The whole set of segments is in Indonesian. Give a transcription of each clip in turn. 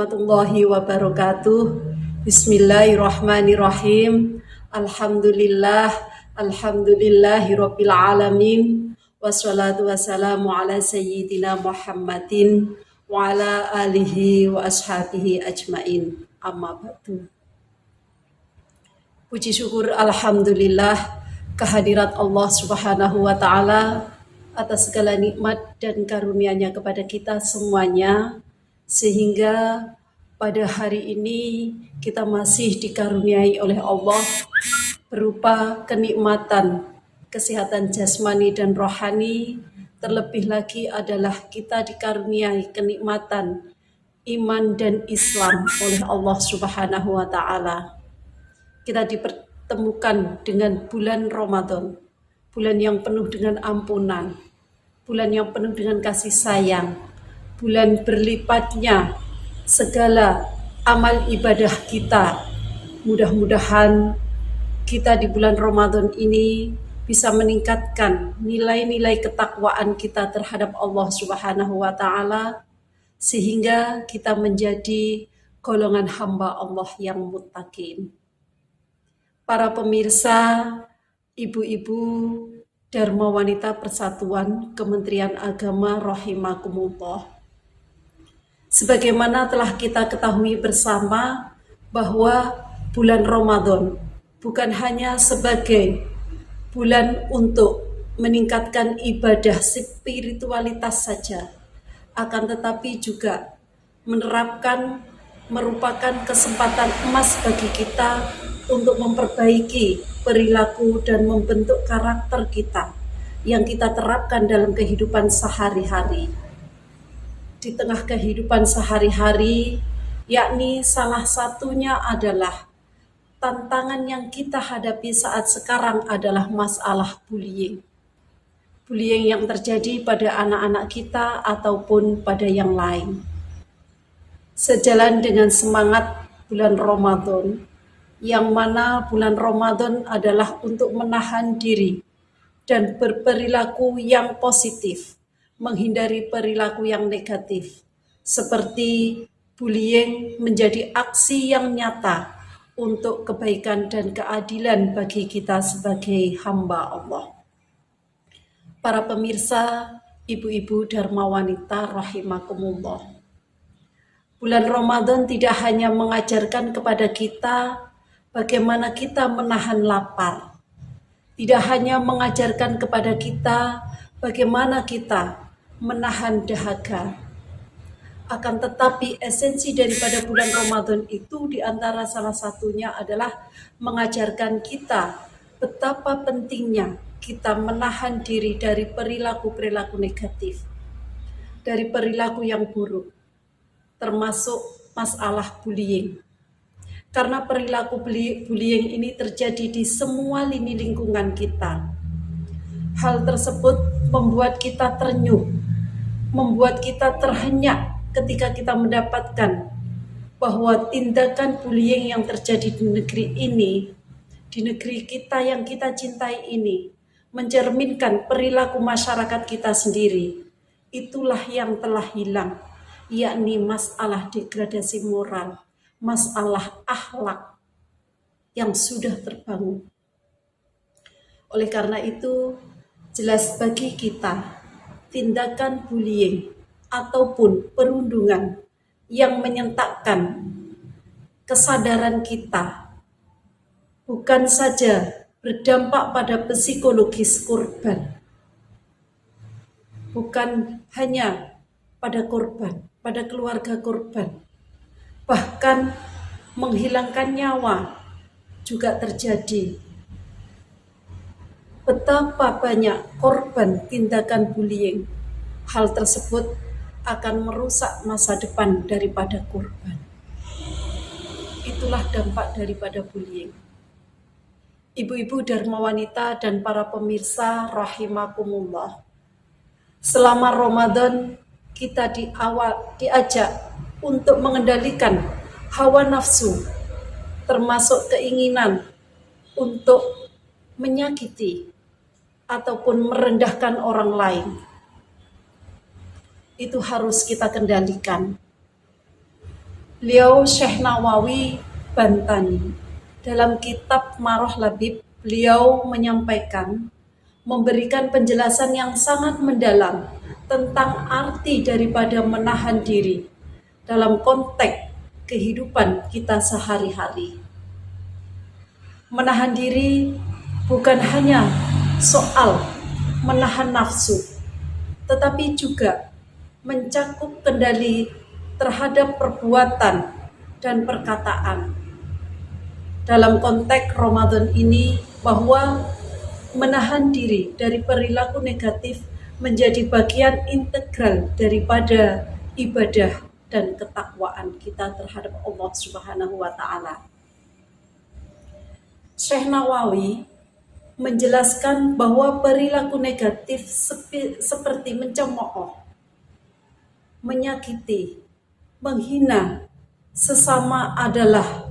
warahmatullahi wabarakatuh. Bismillahirrahmanirrahim. Alhamdulillahirabbil alamin. Wassalatu wassalamu ala sayyidina Muhammadin wa ala alihi wa ashabihi ajmain. Amma ba'du. Puji syukur alhamdulillah kehadirat Allah Subhanahu wa taala atas segala nikmat dan karunia-Nya kepada kita semuanya, sehingga pada hari ini kita masih dikaruniai oleh Allah berupa kenikmatan kesehatan jasmani dan rohani. Terlebih lagi adalah kita dikaruniai kenikmatan iman dan Islam oleh Allah Subhanahu wa taala. Kita dipertemukan dengan bulan Ramadan, bulan yang penuh dengan ampunan, bulan yang penuh dengan kasih sayang, bulan berlipatnya segala amal ibadah kita. Mudah-mudahan kita di bulan Ramadan ini bisa meningkatkan nilai-nilai ketakwaan kita terhadap Allah Subhanahu wa taala, sehingga kita menjadi golongan hamba Allah yang muttaqin. Para pemirsa, ibu-ibu Dharma Wanita Persatuan Kementerian Agama rahimakumullah. Sebagaimana telah kita ketahui bersama bahwa bulan Ramadan bukan hanya sebagai bulan untuk meningkatkan ibadah spiritualitas saja, akan tetapi juga merupakan kesempatan emas bagi kita untuk memperbaiki perilaku dan membentuk karakter kita yang kita terapkan dalam kehidupan sehari-hari. Di tengah kehidupan sehari-hari, yakni salah satunya adalah tantangan yang kita hadapi saat sekarang adalah masalah bullying. Bullying yang terjadi pada anak-anak kita ataupun pada yang lain. Sejalan dengan semangat bulan Ramadan, yang mana bulan Ramadan adalah untuk menahan diri dan berperilaku yang positif, menghindari perilaku yang negatif, seperti bullying menjadi aksi yang nyata untuk kebaikan dan keadilan bagi kita sebagai hamba Allah. Para pemirsa, ibu-ibu Dharma Wanita rahimakumullah. Bulan Ramadan tidak hanya mengajarkan kepada kita bagaimana kita menahan lapar, tidak hanya mengajarkan kepada kita bagaimana kita menahan dahaga, akan tetapi esensi daripada bulan Ramadan itu diantara salah satunya adalah mengajarkan kita betapa pentingnya kita menahan diri dari perilaku-perilaku negatif, dari perilaku yang buruk, termasuk masalah bullying. Karena perilaku bullying ini terjadi di semua lini lingkungan kita. Hal tersebut membuat kita terenyuh, membuat kita terhenyak ketika kita mendapatkan bahwa tindakan bullying yang terjadi di negeri ini, di negeri kita yang kita cintai ini, mencerminkan perilaku masyarakat kita sendiri. Itulah yang telah hilang, yakni masalah degradasi moral, masalah akhlak yang sudah terbangun. Oleh karena itu, jelas bagi kita, tindakan bullying ataupun perundungan yang menyentakkan kesadaran kita bukan saja berdampak pada psikologis korban, bukan hanya pada korban, pada keluarga korban, bahkan menghilangkan nyawa juga terjadi. Betapa banyak korban tindakan bullying. Hal tersebut akan merusak masa depan daripada korban. Itulah dampak daripada bullying. Ibu-ibu Dharma Wanita dan para pemirsa rahimakumullah. Selama Ramadan kita diajak untuk mengendalikan hawa nafsu, termasuk keinginan untuk menyakiti ataupun merendahkan orang lain. Itu harus kita kendalikan. Beliau Syekh Nawawi Bantani dalam kitab Maroh Labib, beliau menyampaikan, memberikan penjelasan yang sangat mendalam tentang arti daripada menahan diri dalam konteks kehidupan kita sehari-hari. Menahan diri bukan hanya soal menahan nafsu, tetapi juga mencakup kendali terhadap perbuatan dan perkataan. Dalam konteks Ramadan ini, bahwa menahan diri dari perilaku negatif menjadi bagian integral daripada ibadah dan ketakwaan kita terhadap Allah Subhanahu wa taala. Syekh Nawawi menjelaskan bahwa perilaku negatif seperti mencemooh, menyakiti, menghina sesama adalah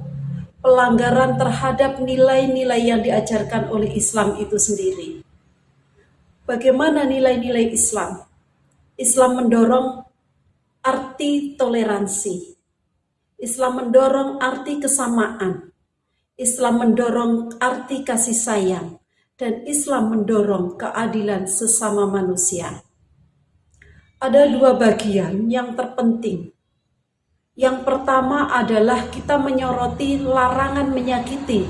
pelanggaran terhadap nilai-nilai yang diajarkan oleh Islam itu sendiri. Bagaimana nilai-nilai Islam? Islam mendorong arti toleransi. Islam mendorong arti kesamaan. Islam mendorong arti kasih sayang. Dan Islam mendorong keadilan sesama manusia. Ada dua bagian yang terpenting. Yang pertama adalah kita menyoroti larangan menyakiti.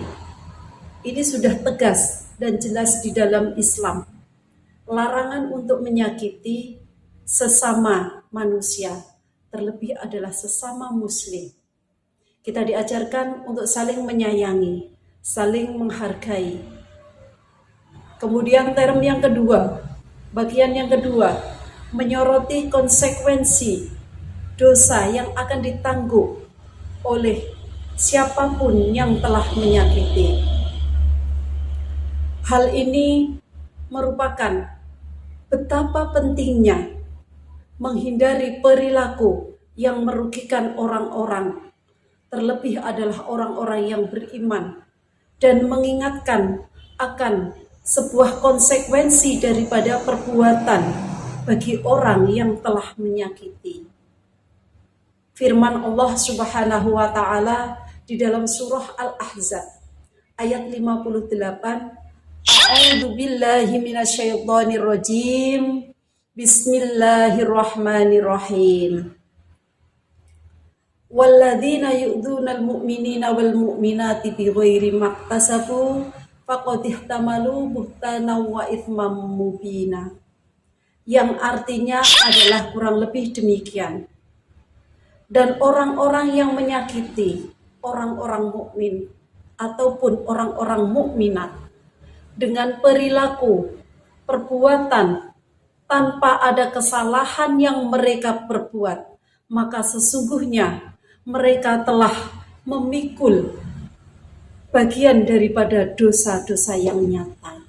Ini sudah tegas dan jelas di dalam Islam. Larangan untuk menyakiti sesama manusia, terlebih adalah sesama muslim. Kita diajarkan untuk saling menyayangi, saling menghargai. Kemudian term yang kedua, bagian yang kedua, menyoroti konsekuensi dosa yang akan ditanggung oleh siapapun yang telah menyakiti. Hal ini merupakan betapa pentingnya menghindari perilaku yang merugikan orang-orang, terlebih adalah orang-orang yang beriman, dan mengingatkan akan sebuah konsekuensi daripada perbuatan bagi orang yang telah menyakiti. Firman Allah Subhanahu wa taala di dalam surah Al-Ahzab ayat 58, A'udzu billahi minasyaitonir rajim. Bismillahirrahmanirrahim. Walladzina yu'dzunal mu'minina wal mu'minati bighairi maktasabu faqad ihtamalu buhtanan wa itsman mubina. Yang artinya adalah kurang lebih demikian. Dan orang-orang yang menyakiti orang-orang mukmin ataupun orang-orang mukminat dengan perilaku, perbuatan tanpa ada kesalahan yang mereka perbuat, maka sesungguhnya mereka telah memikul bagian daripada dosa-dosa yang nyata.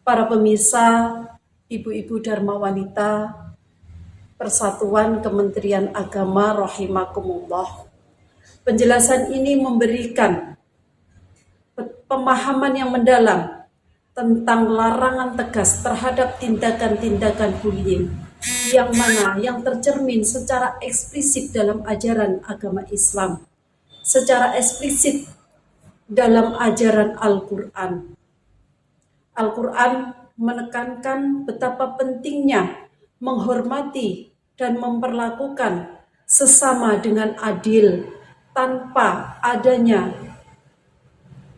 Para pemirsa, ibu-ibu Dharma Wanita, Persatuan Kementerian Agama rahimakumullah. Penjelasan ini memberikan pemahaman yang mendalam tentang larangan tegas terhadap tindakan-tindakan bullying yang tercermin secara eksplisit dalam ajaran agama Islam, secara eksplisit dalam ajaran Al-Quran. Al-Quran menekankan betapa pentingnya menghormati dan memperlakukan sesama dengan adil tanpa adanya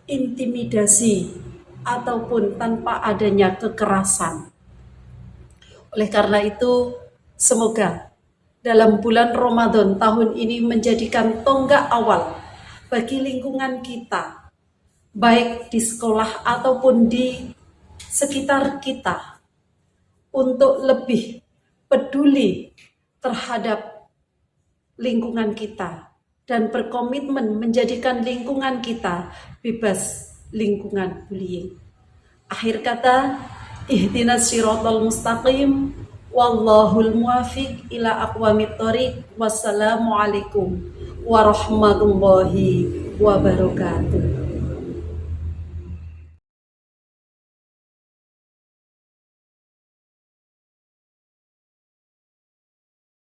intimidasi ataupun tanpa adanya kekerasan. Oleh karena itu, semoga dalam bulan Ramadan tahun ini menjadikan tonggak awal bagi lingkungan kita, baik di sekolah ataupun di sekitar kita, untuk lebih peduli terhadap lingkungan kita dan berkomitmen menjadikan lingkungan kita bebas lingkungan bullying. Akhir kata, ihdinas siratal mustaqim, wallahul muwafiq ila aqwamit thoriq. Wassalamualaikum warahmatullahi wabarakatuh.